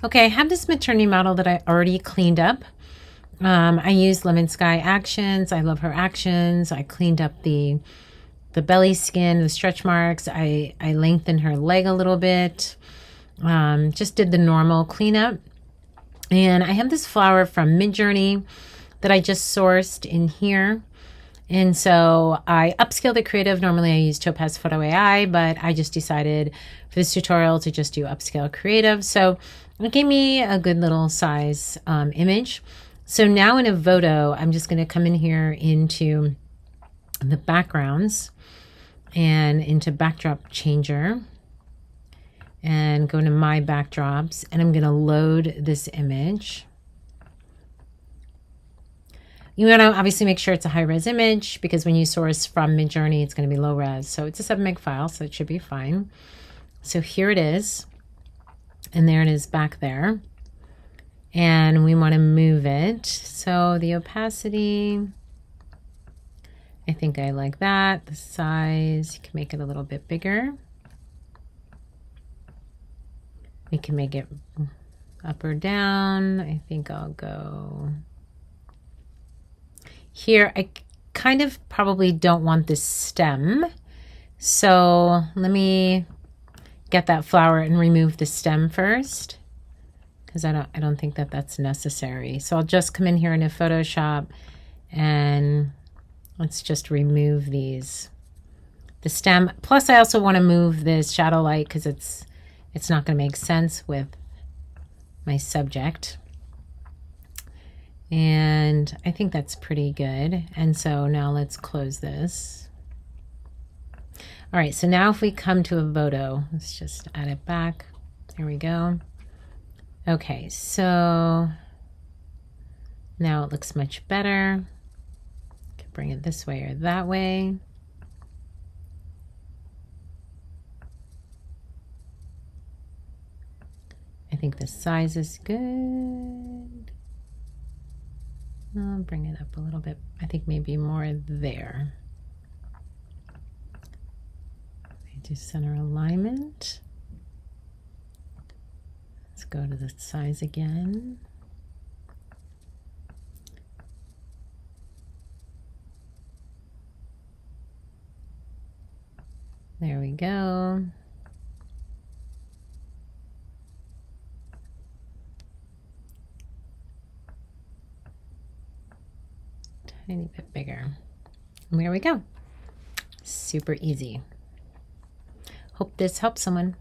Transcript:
Okay, I have this maternity model that I already cleaned up. I used Lemon Sky Actions. I love her actions. I cleaned up the belly skin, the stretch marks. I lengthened her leg a little bit. Just did the normal cleanup. And I have this flower from Midjourney that I just sourced in here. And so I upscaled the creative. Normally I use Topaz Photo AI, but I just decided for this tutorial to just do upscale creative. So it gave me a good little size image. So now in EVOTO, I'm just going to come in here into the backgrounds and into backdrop changer and go to my backdrops, and I'm going to load this image. You want to obviously make sure it's a high-res image, because when you source from Midjourney, it's going to be low-res. So it's a 7 meg file, so it should be fine. So here it is, and there it is back there. And we want to move it. So the opacity, I think I like that. The size, you can make it a little bit bigger. We can make it up or down. I think I'll go here. I kind of probably don't want this stem. So let me get that flower and remove the stem first, because I don't think that that's necessary. So I'll just come in here into Photoshop and let's just remove the stem. Plus I also want to move this shadow light because it's not going to make sense with my subject. And I think that's pretty good. And so now let's close this. All right, so now if we come to EVOTO, let's just add it back. There we go. Okay, so now it looks much better. Can bring it this way or that way. I think the size is good. I'll bring it up a little bit. I think maybe more there. Do center alignment. Let's go to the size again. There we go. Tiny bit bigger. And there we go. Super easy. Hope this helps someone.